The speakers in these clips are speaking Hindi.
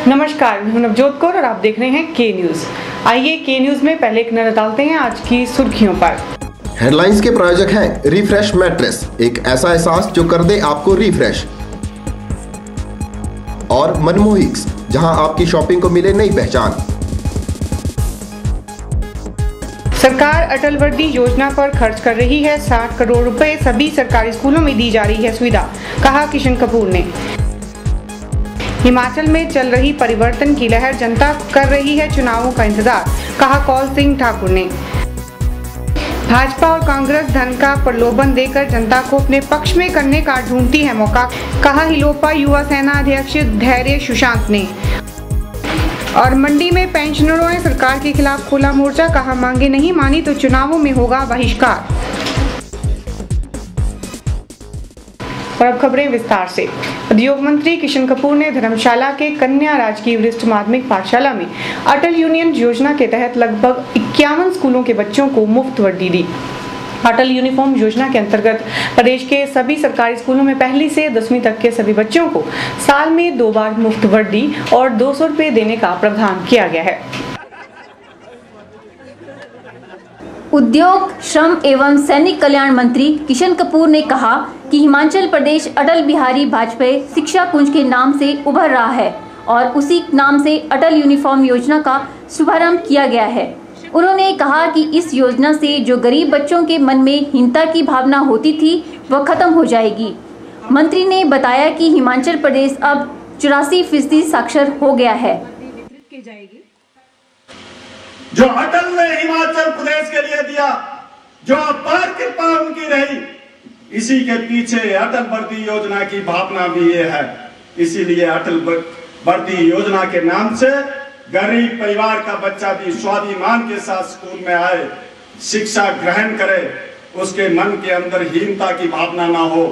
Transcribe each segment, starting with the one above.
नमस्कार, मैं हूं नवजोत कौर और आप देख रहे हैं के न्यूज। आइए के न्यूज में पहले एक नजर डालते हैं आज की सुर्खियों पर। हेडलाइंस के प्रायोजक हैं रिफ्रेश मैट्रेस, एक ऐसा एहसास जो कर दे आपको रिफ्रेश। और मनमोहिक्स, जहां आपकी शॉपिंग को मिले नई पहचान। सरकार अटल वर्दी योजना पर खर्च कर रही है 60 करोड़ रुपए, सभी सरकारी स्कूलों में दी जा रही है सुविधा, कहा किशन कपूर ने। हिमाचल में चल रही परिवर्तन की लहर, जनता कर रही है चुनावों का इंतजार, कहा कौल सिंह ठाकुर ने। भाजपा और कांग्रेस धन का प्रलोभन देकर जनता को अपने पक्ष में करने का ढूंढती है मौका, कहा हिलोपा युवा सेना अध्यक्ष धैर्य सुशांत ने। और मंडी में पेंशनरों ने सरकार के खिलाफ खोला मोर्चा, कहा मांगे नहीं मानी तो चुनावों में होगा बहिष्कार। और अब खबरें विस्तार से। उद्योग मंत्री किशन कपूर ने धर्मशाला के कन्या राजकीय वरिष्ठ माध्यमिक पाठशाला में अटल यूनियन योजना के तहत लगभग 51 स्कूलों के बच्चों को मुफ्त वर्दी दी। अटल यूनिफॉर्म योजना के अंतर्गत प्रदेश के सभी सरकारी स्कूलों में पहली से 10वीं तक के सभी बच्चों को साल में 2 बार मुफ्त वर्दी और 200 रुपए देने का प्रावधान किया गया है। उद्योग, श्रम एवं सैनिक कल्याण मंत्री किशन कपूर ने कहा कि हिमाचल प्रदेश अटल बिहारी वाजपेयी शिक्षा कुंज के नाम से उभर रहा है और उसी नाम से अटल यूनिफॉर्म योजना का शुभारंभ किया गया है। उन्होंने कहा कि इस योजना से जो गरीब बच्चों के मन में हीनता की भावना होती थी वह खत्म हो जाएगी। मंत्री ने बताया कि हिमाचल प्रदेश अब 84% साक्षर हो गया है। जो अटल ने हिमाचल प्रदेश के लिए दिया, जो अपार कृपा उनकी रही, इसी के पीछे अटल वर्दी योजना की भावना भी ये है। इसीलिए अटल वर्दी योजना के नाम से गरीब परिवार का बच्चा भी स्वाभिमान के साथ स्कूल में आए, शिक्षा ग्रहण करे, उसके मन के अंदर हीनता की भावना ना हो,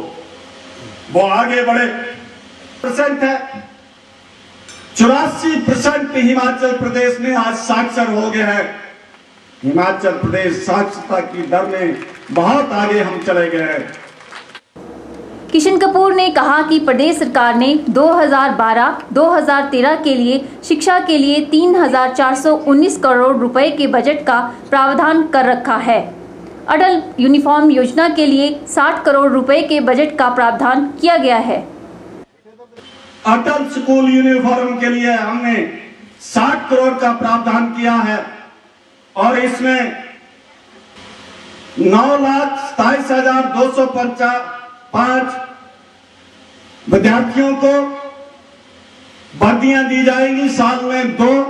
वो आगे बढ़े। परसेंट है 84% हिमाचल प्रदेश में आज साक्षर हो गए हैं। हिमाचल प्रदेश साक्षरता की दर में बहुत आगे हम चले गए हैं। किशन कपूर ने कहा कि प्रदेश सरकार ने 2012-2013 के लिए शिक्षा के लिए 3,419 करोड़ रुपए के बजट का प्रावधान कर रखा है। अटल यूनिफॉर्म योजना के लिए 60 करोड़ रुपए के बजट का प्रावधान किया गया है। अटल स्कूल यूनिफॉर्म के लिए हमने 60 करोड़ का प्रावधान किया है और इसमें 9,27,255 विद्यार्थियों को वर्दियां दी जाएंगी, साल में 2,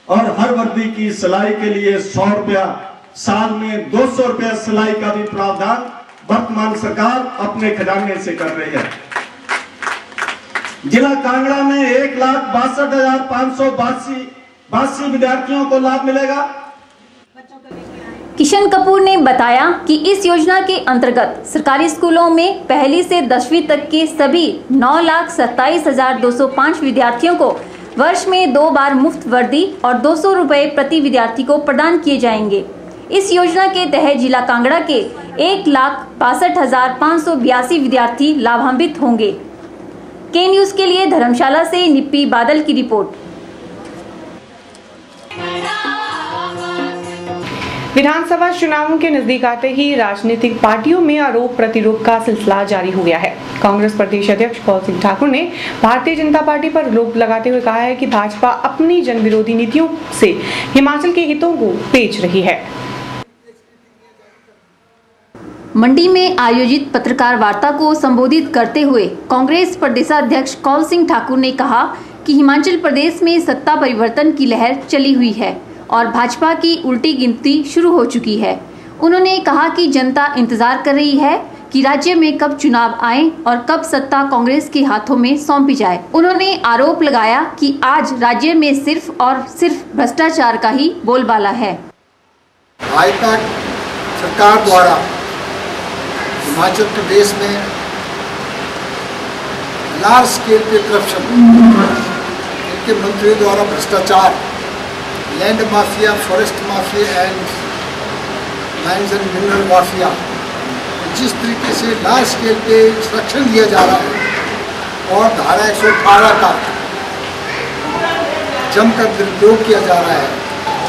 और हर वर्दी की सिलाई के लिए 100 रुपया, साल में 200 रुपया सिलाई का भी प्रावधान वर्तमान सरकार अपने खजाने से कर रही है। जिला कांगड़ा में 1,62,582 विद्यार्थियों को लाभ मिलेगा। किशन कपूर ने बताया कि इस योजना के अंतर्गत सरकारी स्कूलों में पहली से 10वीं तक के सभी 9,27,205 विद्यार्थियों को वर्ष में 2 बार मुफ्त वर्दी और 200 रुपए प्रति विद्यार्थी को प्रदान किए जाएंगे। इस योजना के तहत जिला कांगड़ा के 1,62,582 विद्यार्थी लाभान्वित होंगे। के न्यूज के लिए धर्मशाला से निप्पी बादल की रिपोर्ट। विधानसभा चुनावों के नजदीक आते ही राजनीतिक पार्टियों में आरोप प्रत्यारोप का सिलसिला जारी हो गया है। कांग्रेस प्रदेश अध्यक्ष कौल सिंह ठाकुर ने भारतीय जनता पार्टी पर आरोप लगाते हुए कहा है कि भाजपा अपनी जन विरोधी नीतियों से हिमाचल के हितों को बेच रही है। मंडी में आयोजित पत्रकार वार्ता को संबोधित करते हुए कांग्रेस प्रदेशाध्यक्ष कौल सिंह ठाकुर ने कहा कि हिमाचल प्रदेश में सत्ता परिवर्तन की लहर चली हुई है और भाजपा की उल्टी गिनती शुरू हो चुकी है। उन्होंने कहा कि जनता इंतजार कर रही है कि राज्य में कब चुनाव आए और कब सत्ता कांग्रेस के हाथों में सौंपी जाए। उन्होंने आरोप लगाया कि आज राज्य में सिर्फ और सिर्फ भ्रष्टाचार का ही बोलबाला है। आज तक सरकार द्वारा हिमाचल प्रदेश में लार्ज स्केल पे करप्शन, इनके मंत्रियों द्वारा भ्रष्टाचार, land mafia, forest mafia and mines and mineral mafia, जिस तरीके से लार्ज स्केल पे इंस्ट्रक्शन दिया जा रहा है और धारा 118 का जमकर दुरुपयोग किया जा रहा है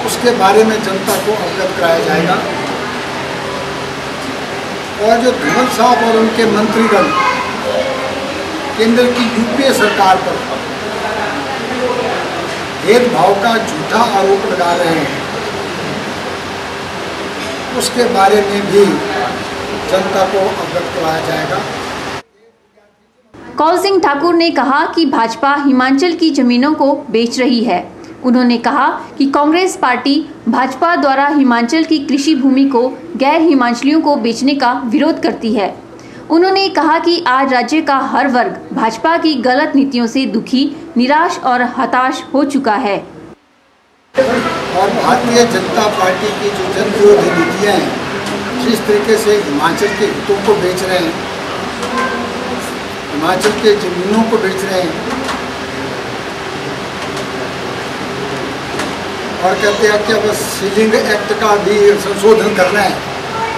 उसके बारे में जनता को अवगत कराया जाएगा। और जो धूमल साहब और उनके मंत्रीगण केंद्र की यूपीए सरकार पर भेदभाव का झूठा आरोप लगा रहे हैं, उसके बारे में भी जनता को अवगत कराया जाएगा। कौल सिंह ठाकुर ने कहा कि भाजपा हिमाचल की जमीनों को बेच रही है। उन्होंने कहा कि कांग्रेस पार्टी भाजपा द्वारा हिमाचल की कृषि भूमि को गैर हिमाचलियों को बेचने का विरोध करती है। उन्होंने कहा कि आज राज्य का हर वर्ग भाजपा की गलत नीतियों से दुखी, निराश और हताश हो चुका है। और भारतीय जनता पार्टी की जो जन विरोधी नीतियाँ हैं, जिस तरीके से हिमाचल के हितों को बेच रहे हैं, हिमाचल के जमीनों को बेच रहे हैं और कहते हैं कि अब सीलिंग एक्ट का भी संशोधन करना है,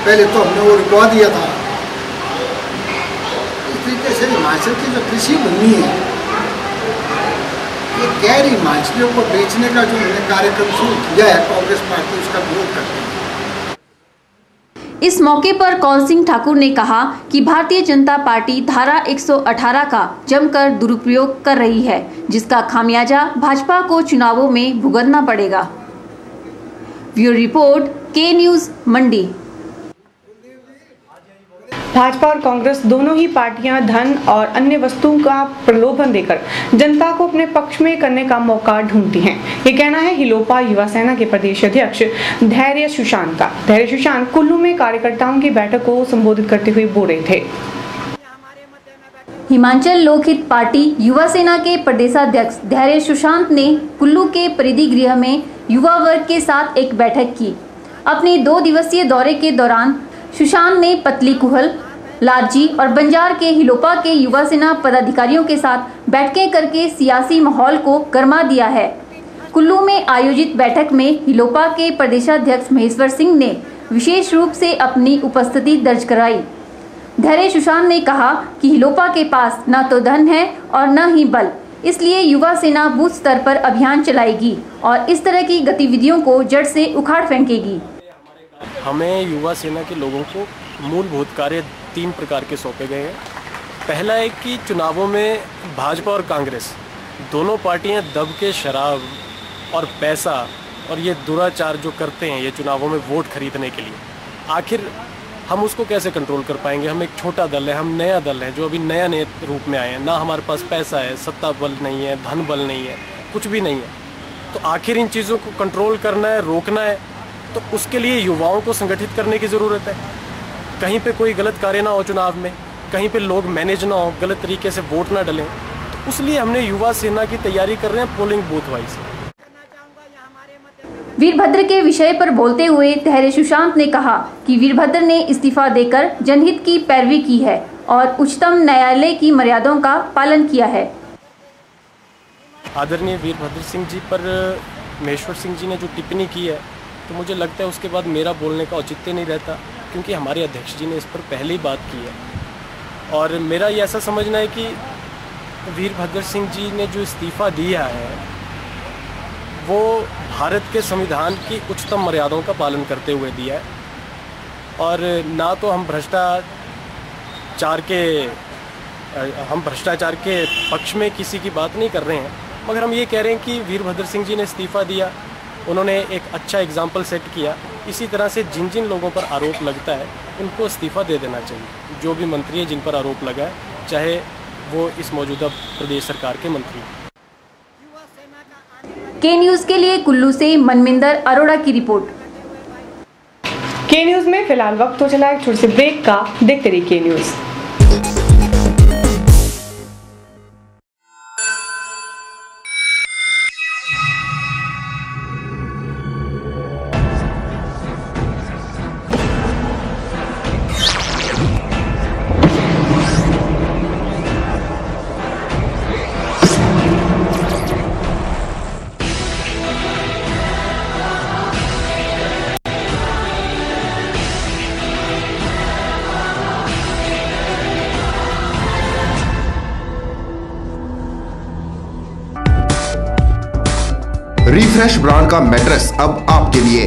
पहले तो हमने वो रुकवा दिया था। इस तरीके से हिमाचल की जो कृषि भूमि है, ये गैर हिमाचलियों को बेचने का जो उन्होंने कार्यक्रम शुरू किया है, कांग्रेस पार्टी उसका विरोध करती है। इस मौके पर कौल सिंह ठाकुर ने कहा कि भारतीय जनता पार्टी धारा 118 का जमकर दुरुपयोग कर रही है, जिसका खामियाजा भाजपा को चुनावों में भुगतना पड़ेगा। ब्यूरो रिपोर्ट, के न्यूज, मंडी। भाजपा और कांग्रेस दोनों ही पार्टियां धन और अन्य वस्तुओं का प्रलोभन देकर जनता को अपने पक्ष में करने का मौका ढूंढती हैं। ये कहना है हिलोपा युवा सेना के प्रदेश अध्यक्ष धैर्य सुशांत का। धैर्य सुशांत कुल्लू में कार्यकर्ताओं की बैठक को संबोधित करते हुए बोल रहे थे। हिमाचल लोकहित पार्टी युवा सेना के प्रदेशाध्यक्ष धैर्य सुशांत ने कुल्लू के परिधि गृह में युवा वर्ग के साथ एक बैठक की। अपने 2 दिवसीय दौरे के दौरान सुशांत ने पतली कुहल, लारजी और बंजार के हिलोपा के युवा सेना पदाधिकारियों के साथ बैठकें करके सियासी माहौल को गरमा दिया है। कुल्लू में आयोजित बैठक में हिलोपा के प्रदेशाध्यक्ष महेश्वर सिंह ने विशेष रूप से अपनी उपस्थिति दर्ज कराई। धैर्य सुशांत ने कहा कि हिलोपा के पास न तो धन है और न ही बल, इसलिए युवा सेना बूथ स्तर पर अभियान चलाएगी और इस तरह की गतिविधियों को जड़ से उखाड़ फेंकेगी। हमें युवा सेना के लोगों को मूलभूत कार्य 3 प्रकार के सौंपे गए हैं। पहला है कि चुनावों में भाजपा और कांग्रेस दोनों पार्टियां दब के शराब और पैसा और ये दुराचार जो करते हैं ये चुनावों में वोट खरीदने के लिए, आखिर हम उसको कैसे कंट्रोल कर पाएंगे। हम एक छोटा दल है, हम नया दल है जो अभी नए रूप में आए हैं, ना हमारे पास पैसा है, सत्ता बल नहीं है, धन बल नहीं है, कुछ भी नहीं है। तो आखिर इन चीज़ों को कंट्रोल करना है, रोकना है, तो उसके लिए युवाओं को संगठित करने की ज़रूरत है। कहीं पे कोई गलत कार्य ना हो चुनाव में, कहीं पे लोग मैनेज ना हो, गलत तरीके से वोट ना डलें, तो इसलिए हमने युवा सेना की तैयारी कर रहे हैं पोलिंग बूथ वाइज। वीरभद्र के विषय पर बोलते हुए धैर्य सुशांत ने कहा कि वीरभद्र ने इस्तीफा देकर जनहित की पैरवी की है और उच्चतम न्यायालय की मर्यादाओं का पालन किया है। आदरणीय वीरभद्र सिंह जी पर महेश्वर सिंह जी ने जो टिप्पणी की है, तो मुझे लगता है उसके बाद मेरा बोलने का औचित्य नहीं रहता, क्योंकि हमारे अध्यक्ष जी ने इस पर पहले ही बात की है। और मेरा ये ऐसा समझना है कि वीरभद्र सिंह जी ने जो इस्तीफ़ा दिया है वो भारत के संविधान की उच्चतम मर्यादाओं का पालन करते हुए दिया है। और ना तो हम भ्रष्टाचार के पक्ष में किसी की बात नहीं कर रहे हैं, मगर हम ये कह रहे हैं कि वीरभद्र सिंह जी ने इस्तीफ़ा दिया, उन्होंने एक अच्छा एग्जाम्पल सेट किया। इसी तरह से जिन जिन लोगों पर आरोप लगता है उनको इस्तीफ़ा दे देना चाहिए। जो भी मंत्री है जिन पर आरोप लगा है, चाहे वो इस मौजूदा प्रदेश सरकार के मंत्री हैं। के न्यूज के लिए कुल्लू से मनमिंदर अरोड़ा की रिपोर्ट। के न्यूज में फिलहाल वक्त हो चला एक छोटे से ब्रेक का। देखते रहिए के न्यूज। रिफ्रेश ब्रांड का मैट्रेस अब आपके लिए।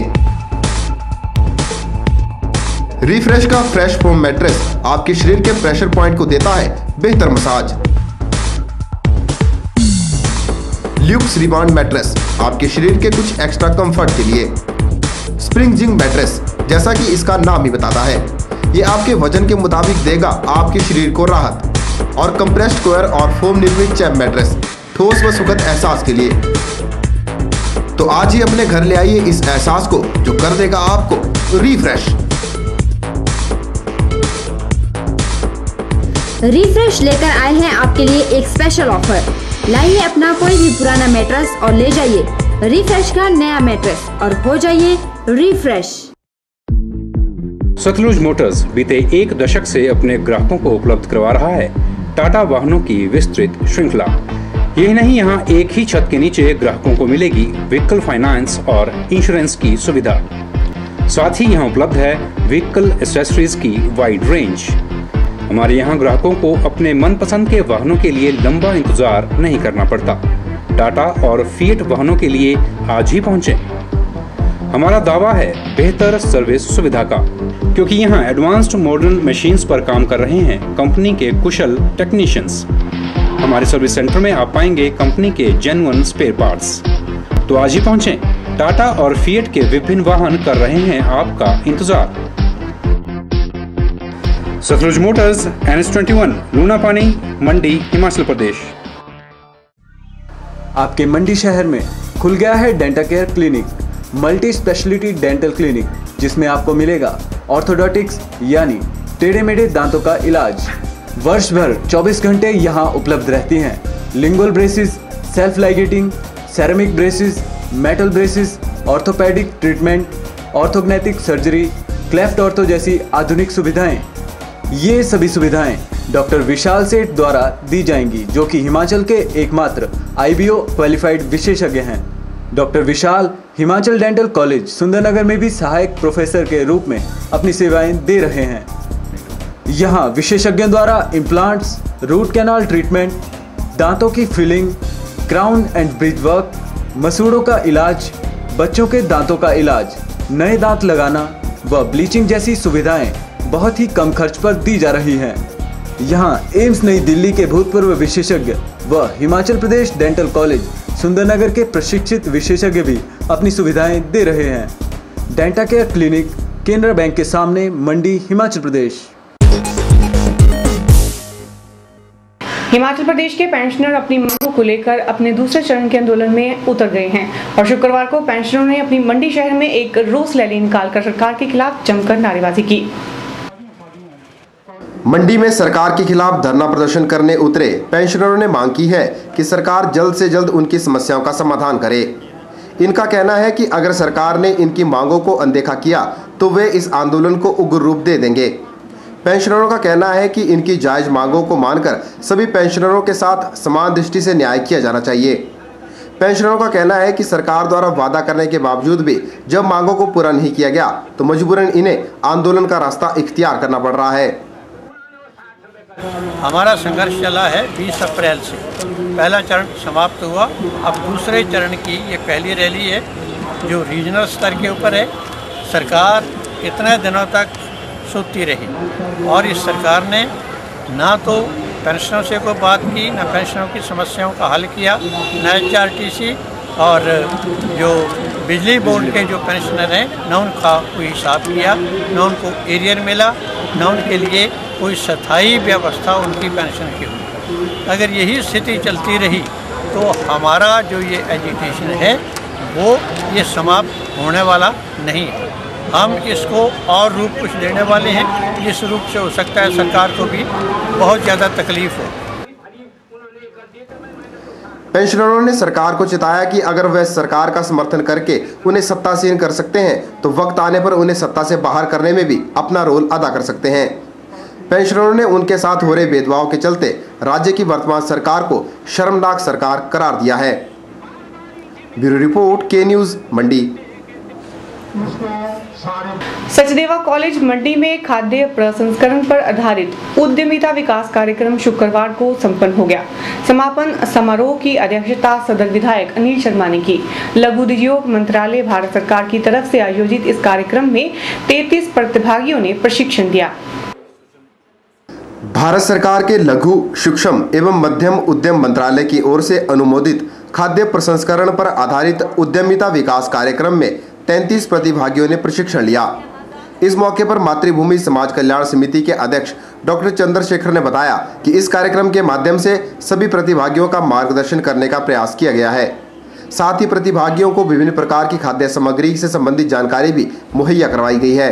रिफ्रेश का फ्रेश फोम मैट्रेस आपके शरीर के प्रेशर पॉइंट को देता है बेहतर मसाज। ल्यूक्स रिबाउंड मैट्रेस आपके शरीर के कुछ एक्स्ट्रा कंफर्ट के लिए। स्प्रिंग जिंक मैट्रेस, जैसा कि इसका नाम ही बताता है, ये आपके वजन के मुताबिक देगा आपके शरीर को राहत। और कंप्रेस्ड कोयर और फोम निर्मित चैप मैट्रेस ठोस व सुखद एहसास के लिए। तो आज ही अपने घर ले आइए इस एहसास को जो कर देगा आपको रिफ्रेश। रिफ्रेश लेकर आए हैं आपके लिए एक स्पेशल ऑफर। लाइए अपना कोई भी पुराना मैट्रेस और ले जाइए रिफ्रेश का नया मैट्रेस और हो जाइए रिफ्रेश। सतलुज मोटर्स बीते एक दशक से अपने ग्राहकों को उपलब्ध करवा रहा है टाटा वाहनों की विस्तृत श्रृंखला। यही नहीं, यहाँ एक ही छत के नीचे ग्राहकों को मिलेगी व्हीकल फाइनेंस और इंश्योरेंस की सुविधा। साथ ही यहाँ उपलब्ध है व्हीकल एक्सेसरीज की वाइड रेंज। हमारे यहाँ ग्राहकों को अपने मनपसंद के वाहनों के लिए लंबा इंतजार नहीं करना पड़ता। टाटा और फिएट वाहनों के लिए आज ही पहुँचें। हमारा दावा है बेहतर सर्विस सुविधा का, क्योंकि यहाँ एडवांस्ड मॉडर्न मशीन्स पर काम कर रहे हैं कंपनी के कुशल टेक्नीशियंस। हमारे सर्विस सेंटर में आप पाएंगे कंपनी के जेन्युइन स्पेयर पार्ट्स। तो आज ही पहुँचें। टाटा और फिएट के विभिन्न वाहन कर रहे हैं आपका इंतजार। सतलुज मोटर्स, NH21, लूनापानी, मंडी, हिमाचल प्रदेश। आपके मंडी शहर में खुल गया है dental care clinic, multi speciality dental clinic, जिसमें आपको मिलेगा ऑर्थोडोंटिक्स यानी टेढ़े मेढ़े दांतों का इलाज। वर्ष भर 24 घंटे यहाँ उपलब्ध रहती हैं। Lingual braces, self ligating, ceramic braces, metal braces, orthopedic treatment, orthognathic surgery, cleft ortho जैसी आधुनिक सुविधाएं। ये सभी सुविधाएं डॉक्टर विशाल सेठ द्वारा दी जाएंगी, जो कि हिमाचल के एकमात्र IBO क्वालिफाइड विशेषज्ञ हैं। डॉक्टर विशाल हिमाचल डेंटल कॉलेज सुंदरनगर में भी सहायक प्रोफेसर के रूप में अपनी सेवाएं दे रहे हैं। यहाँ विशेषज्ञों द्वारा इम्प्लांट्स, रूट कैनाल ट्रीटमेंट, दांतों की filling, crown and bridge work, मसूड़ों का इलाज, बच्चों के दांतों का इलाज, नए दांत लगाना व ब्लीचिंग जैसी सुविधाएं बहुत ही कम खर्च पर दी जा रही हैं। यहाँ एम्स नई दिल्ली के भूतपूर्व विशेषज्ञ व हिमाचल प्रदेश डेंटल कॉलेज सुंदरनगर के प्रशिक्षित विशेषज्ञ भी अपनी सुविधाएं दे रहे हैं। Denta care clinic, Canara bank के सामने, मंडी, हिमाचल प्रदेश। हिमाचल प्रदेश के पेंशनर अपनी मांगों को लेकर अपने दूसरे चरण के आंदोलन में उतर गए हैं और शुक्रवार को पेंशनरों ने अपनी मंडी शहर में एक रोष रैली निकालकर सरकार के खिलाफ जमकर नारेबाजी की। मंडी में सरकार के खिलाफ धरना प्रदर्शन करने उतरे पेंशनरों ने मांग की है कि सरकार जल्द से जल्द उनकी समस्याओं का समाधान करे। इनका कहना है कि अगर सरकार ने इनकी मांगों को अनदेखा किया तो वे इस आंदोलन को उग्र रूप दे देंगे। पेंशनरों का कहना है कि इनकी जायज मांगों को मानकर सभी पेंशनरों के साथ समान दृष्टि से न्याय किया जाना चाहिए। पेंशनरों का कहना है कि सरकार द्वारा वादा करने के बावजूद भी जब मांगों को पूरा नहीं किया गया तो मजबूरन इन्हें आंदोलन का रास्ता इख्तियार करना पड़ रहा है। हमारा संघर्ष चला है 20 अप्रैल से। पहला चरण समाप्त हुआ, अब दूसरे चरण की ये पहली रैली है जो रीजनल स्तर के ऊपर है। सरकार इतने दिनों तक सोती रही और इस सरकार ने ना तो पेंशनरों से कोई बात की, ना पेंशनरों की समस्याओं का हल किया, ना HRTC और जो बिजली बोर्ड के जो पेंशनर हैं ना उनका कोई हिसाब किया, ना उनको एरियर मिला, ना उनके लिए कोई स्थायी व्यवस्था उनकी पेंशन की हुई। अगर यही स्थिति चलती रही तो हमारा जो ये एजिटेशन है वो ये समाप्त होने वाला नहीं है। हम इसको और रूप कुछ देने वाले हैं जिस रूप से हो सकता है सरकार को भी बहुत ज़्यादा तकलीफ हो। पेंशनरों ने सरकार को चिताया कि अगर वह सरकार का समर्थन करके उन्हें सत्तासीन कर सकते हैं तो वक्त आने पर उन्हें सत्ता से बाहर करने में भी अपना रोल अदा कर सकते हैं। पेंशनरों ने उनके साथ हो रहे भेदभाव के चलते राज्य की वर्तमान सरकार को शर्मनाक सरकार करार दिया है। ब्यूरो रिपोर्ट, के न्यूज़, मंडी। सचदेवा कॉलेज मंडी में खाद्य प्रसंस्करण पर आधारित उद्यमिता विकास कार्यक्रम शुक्रवार को संपन्न हो गया। समापन समारोह की अध्यक्षता सदर विधायक अनिल शर्मा ने की। लघु उद्योग मंत्रालय भारत सरकार की तरफ से आयोजित इस कार्यक्रम में 33 प्रतिभागियों ने प्रशिक्षण दिया। भारत सरकार के लघु, सूक्ष्म एवं मध्यम उद्यम मंत्रालय की ओर से अनुमोदित खाद्य प्रसंस्करण पर आधारित उद्यमिता विकास कार्यक्रम में 33 प्रतिभागियों ने प्रशिक्षण लिया। इस मौके पर मातृभूमि समाज कल्याण समिति के अध्यक्ष डॉक्टर चंद्रशेखर ने बताया कि इस कार्यक्रम के माध्यम से सभी प्रतिभागियों का मार्गदर्शन करने का प्रयास किया गया है। साथ ही प्रतिभागियों को विभिन्न प्रकार की खाद्य सामग्री से संबंधित जानकारी भी मुहैया करवाई गई है।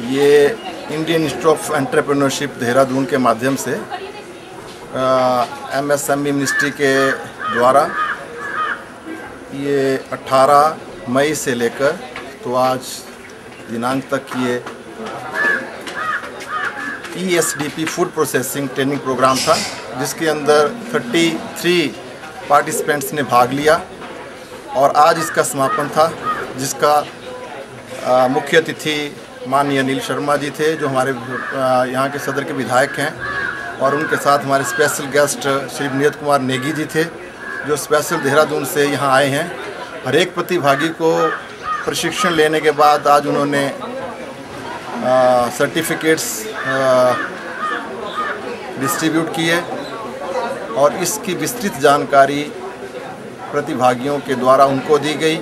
ये Indian institute of entrepreneurship Dehradun के माध्यम से MSME मिनिस्ट्री के द्वारा ये 18 मई से लेकर तो आज दिनांक तक ये ESDP food processing training programme था, जिसके अंदर 33 पार्टिसिपेंट्स ने भाग लिया और आज इसका समापन था, जिसका मुख्य अतिथि माननीय अनिल शर्मा जी थे, जो हमारे यहाँ के सदर के विधायक हैं, और उनके साथ हमारे स्पेशल गेस्ट श्री विनीत कुमार नेगी जी थे, जो स्पेशल देहरादून से यहाँ आए हैं। हर एक प्रतिभागी को प्रशिक्षण लेने के बाद आज उन्होंने सर्टिफिकेट्स डिस्ट्रीब्यूट किए और इसकी विस्तृत जानकारी प्रतिभागियों के द्वारा उनको दी गई।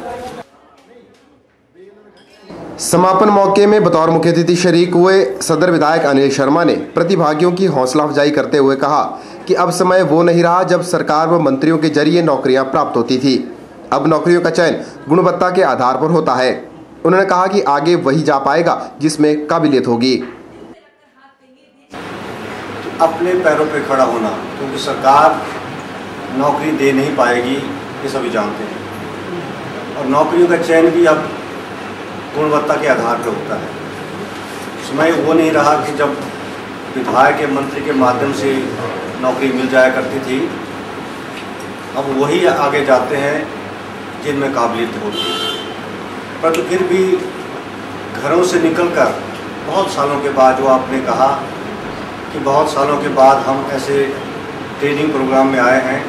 समापन मौके में बतौर मुख्य अतिथि शरीक हुए सदर विधायक अनिल शर्मा ने प्रतिभागियों की हौसला अफजाई करते हुए कहा कि अब समय वो नहीं रहा जब सरकार व मंत्रियों के जरिए नौकरियां प्राप्त होती थी। अब नौकरियों का चयन गुणवत्ता के आधार पर होता है। उन्होंने कहा कि आगे वही जा पाएगा जिसमें काबिलियत होगी। अपने पैरों पर खड़ा होना, क्योंकि सरकार नौकरी दे नहीं पाएगी, ये सभी जानते हैं, और नौकरियों का चयन भी अब गुणवत्ता के आधार पर होता है। समय वो नहीं रहा कि जब विधायक या मंत्री के माध्यम से नौकरी मिल जाया करती थी। अब वही आगे जाते हैं जिनमें काबिलियत होती है। परंतु फिर भी घरों से निकलकर बहुत सालों के बाद, जो आपने कहा कि बहुत सालों के बाद हम ऐसे ट्रेनिंग प्रोग्राम में आए हैं,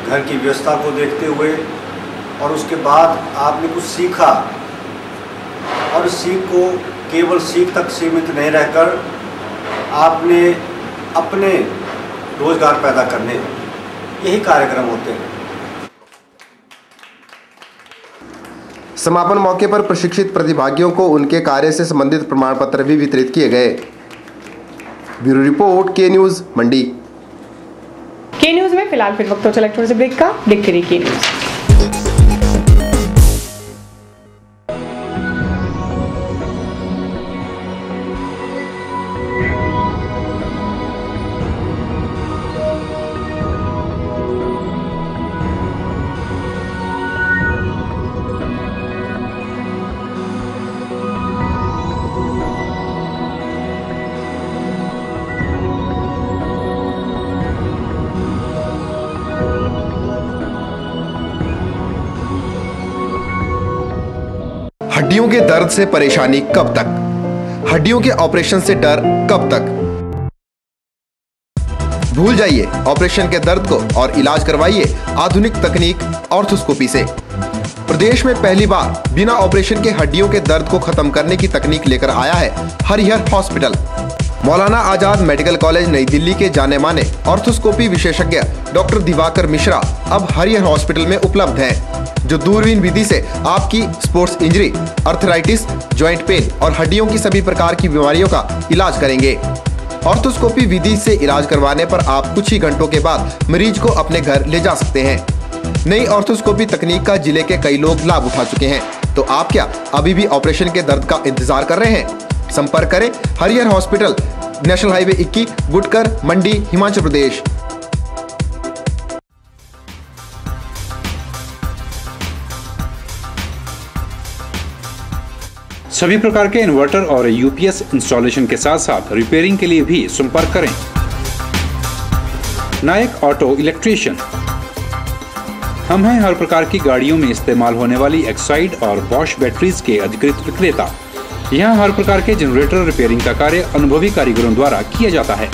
घर की व्यवस्था को देखते हुए, और उसके बाद आपने कुछ सीखा, और सीख को केवल सीख तक सीमित नहीं रहकर आपने अपने रोजगार पैदा करने, यही कार्यक्रम होते हैं। समापन मौके पर प्रशिक्षित प्रतिभागियों को उनके कार्य से संबंधित प्रमाण पत्र भी वितरित किए गए। ब्यूरो रिपोर्ट, के न्यूज मंडी। के न्यूज में फिलहाल फिर वक्त हो चला थोड़ा सा ब्रेक का। देखते रहिए के न्यूज। हड्डियों के दर्द से परेशानी कब तक? हड्डियों के ऑपरेशन से डर कब तक? भूल जाइए ऑपरेशन के दर्द को और इलाज करवाइए आधुनिक तकनीक ऑर्थोस्कोपी से। प्रदेश में पहली बार बिना ऑपरेशन के हड्डियों के दर्द को खत्म करने की तकनीक लेकर आया है Harihar hospital. Maulana Azad medical college नई दिल्ली के जाने माने ऑर्थोस्कोपी विशेषज्ञ डॉक्टर दिवाकर मिश्रा अब हरिहर हॉस्पिटल में उपलब्ध हैं, जो दूरबीन विधि से आपकी sports injury, arthritis, joint pain और हड्डियों की सभी प्रकार की बीमारियों का इलाज करेंगे। ऑर्थोस्कोपी विधि से इलाज करवाने पर आप कुछ ही घंटों के बाद मरीज को अपने घर ले जा सकते हैं। नई ऑर्थोस्कोपी तकनीक का जिले के कई लोग लाभ उठा चुके हैं, तो आप क्या अभी भी ऑपरेशन के दर्द का इंतजार कर रहे हैं? संपर्क करें Harihar hospital, national highway 21, Gutkar, मंडी, हिमाचल प्रदेश। सभी प्रकार के इन्वर्टर और यूपीएस इंस्टॉलेशन के साथ साथ रिपेयरिंग के लिए भी संपर्क करें। नायक ऑटो इलेक्ट्रीशियन, हम हैं हर प्रकार की गाड़ियों में इस्तेमाल होने वाली एक्साइड और बॉश बैटरीज के अधिकृत विक्रेता। यहाँ हर प्रकार के जनरेटर रिपेयरिंग का कार्य अनुभवी कारीगरों द्वारा किया जाता है।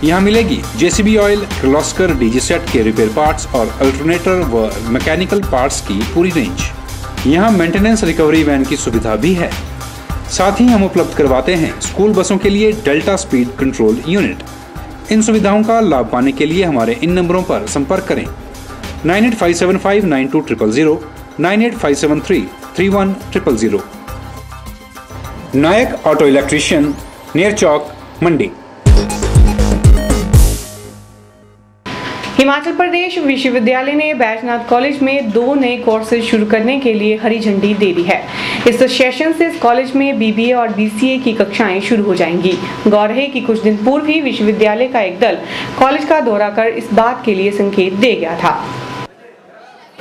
यहाँ मिलेगी JCB oil, Kirloskar DG set के रिपेयर पार्ट्स और अल्टरनेटर व मैकेनिकल पार्ट्स की पूरी रेंज। यहाँ मेंटेनेंस रिकवरी वैन की सुविधा भी है। साथ ही हम उपलब्ध करवाते हैं स्कूल बसों के लिए डेल्टा स्पीड कंट्रोल यूनिट। इन सुविधाओं का लाभ पाने के लिए हमारे इन नंबरों पर संपर्क करें 9857592000, 9857331000। नायक ऑटो इलेक्ट्रीशियन, नियर चौक, मंडी। हिमाचल प्रदेश विश्वविद्यालय ने बैजनाथ कॉलेज में 2 नए कोर्सेज शुरू करने के लिए हरी झंडी दे दी है। इस सेशन से इस कॉलेज में बीबीए और बीसीए की कक्षाएं शुरू हो जाएंगी। गौर है कि कुछ दिन पूर्व ही विश्वविद्यालय का एक दल कॉलेज का दौरा कर इस बात के लिए संकेत दे गया था।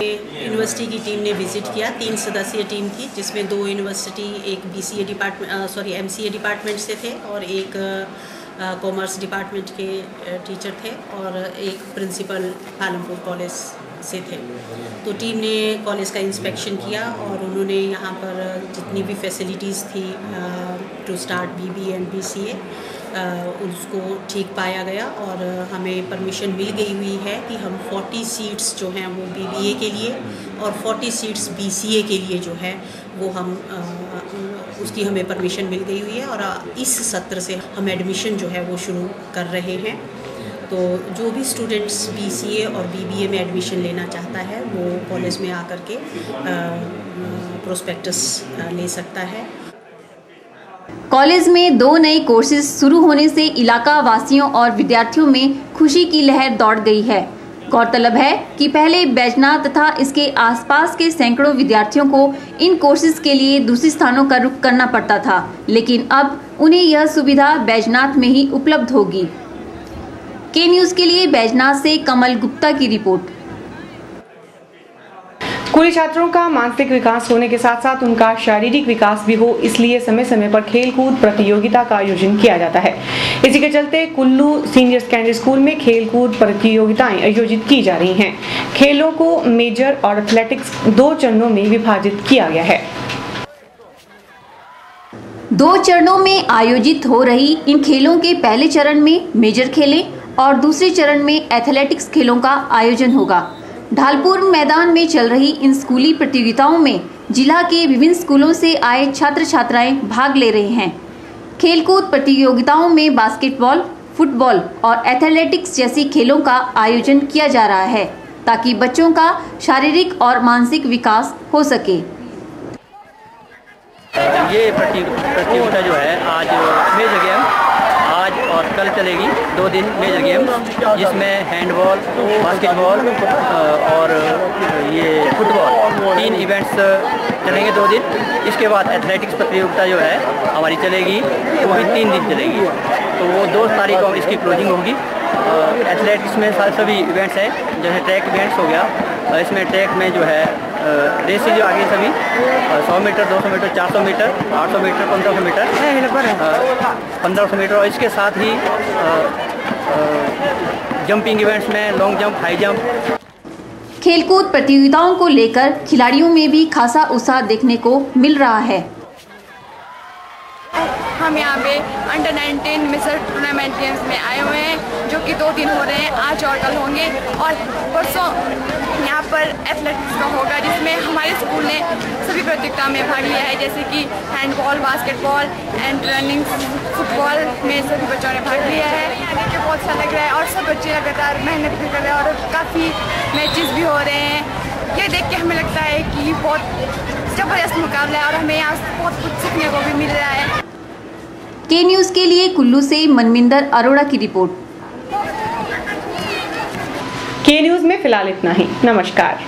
यूनिवर्सिटी की टीम ने विजिट किया। 3 सदस्यीय टीम थी, जिसमें 2 यूनिवर्सिटी, एक बीसीए डिपार्टमेंट एमसीए डिपार्टमेंट से थे और एक कॉमर्स डिपार्टमेंट के टीचर थे और एक प्रिंसिपल पालमपुर कॉलेज से थे। तो टीम ने कॉलेज का इंस्पेक्शन किया और उन्होंने यहाँ पर जितनी भी फैसिलिटीज़ थी to start BBA and BCA उसको ठीक पाया गया और हमें परमिशन मिल गई हुई है कि हम 40 सीट्स जो हैं वो बीबीए के लिए और 40 सीट्स बीसीए के लिए जो है वो हम उसकी हमें परमिशन मिल गई हुई है और इस सत्र से हम एडमिशन जो है वो शुरू कर रहे हैं। तो जो भी स्टूडेंट्स बीसीए और बीबीए में एडमिशन लेना चाहता है वो कॉलेज में आकर के प्रोस्पेक्टस ले सकता है। कॉलेज में 2 नए कोर्सेज शुरू होने से इलाका वासियों और विद्यार्थियों में खुशी की लहर दौड़ गई है। गौरतलब है कि पहले बैजनाथ तथा इसके आसपास के सैकड़ों विद्यार्थियों को इन कोर्सेज के लिए दूसरे स्थानों का रुख करना पड़ता था, लेकिन अब उन्हें यह सुविधा बैजनाथ में ही उपलब्ध होगी। के न्यूज़ के लिए बैजनाथ से कमल गुप्ता की रिपोर्ट। स्कूली छात्रों का मानसिक विकास होने के साथ साथ उनका शारीरिक विकास भी हो, इसलिए समय समय पर खेल कूद प्रतियोगिता का आयोजन किया जाता है। इसी के चलते कुल्लू सीनियर सेकेंडरी स्कूल में खेल कूद प्रतियोगिताएं आयोजित की जा रही हैं। खेलों को मेजर और एथलेटिक्स 2 चरणों में विभाजित किया गया है। 2 चरणों में आयोजित हो रही इन खेलों के पहले चरण में मेजर खेलें और दूसरे चरण में एथलेटिक्स खेलों का आयोजन होगा। ढालपुर मैदान में चल रही इन स्कूली प्रतियोगिताओं में जिला के विभिन्न स्कूलों से आए छात्र छात्राएं भाग ले रहे हैं। खेलकूद प्रतियोगिताओं में बास्केटबॉल, फुटबॉल और एथलेटिक्स जैसी खेलों का आयोजन किया जा रहा है ताकि बच्चों का शारीरिक और मानसिक विकास हो सके। ये प्रतियोगिता जो है आज मेजर गेम आज और कल चलेगी, 2 दिन मेजर गेम, जिसमें हैंडबॉल, बास्केटबॉल और ये फुटबॉल 3 इवेंट्स चलेंगे 2 दिन। इसके बाद एथलेटिक्स प्रतियोगिता जो है हमारी चलेगी, वो भी 3 दिन चलेगी। तो वो 2 तारीख को इसकी क्लोजिंग होगी। एथलेटिक्स में सभी इवेंट्स हैं, जैसे ट्रैक इवेंट्स हो गया, इसमें ट्रैक में जो है रेसेज जो आगे सभी 100 metre, 200 metre, 400 metre, 800 metre, 1500 metre, 1500 metre और इसके साथ ही जंपिंग इवेंट्स में लॉन्ग जंप, हाई जंप। खेलकूद प्रतियोगिताओं को लेकर खिलाड़ियों में भी खासा उत्साह देखने को मिल रहा है। हम यहाँ पे अंडर 19 मिसर टूर्नामेंट गेम्स में आए हुए हैं, जो कि 2 दिन हो रहे हैं, आज और कल होंगे। और परसों यहाँ पर एथलेटिक्स का होगा, जिसमें हमारे स्कूल ने सभी प्रतियोगिता में भाग लिया है, जैसे कि handball, basketball and running, football में सभी बच्चों ने भाग लिया है। यहाँ देख के बहुत अच्छा लग रहा है और सब बच्चे लगातार मेहनत भी कर रहे हैं और काफ़ी मैचेस भी हो रहे हैं। ये देख के हमें लगता है कि बहुत ज़बरदस्त मुकाबला है और हमें यहाँ बहुत कुछ सीखने को भी मिल रहा है। के न्यूज़ के लिए कुल्लू से मनमिंदर अरोड़ा की रिपोर्ट। के न्यूज़ में फिलहाल इतना ही। नमस्कार।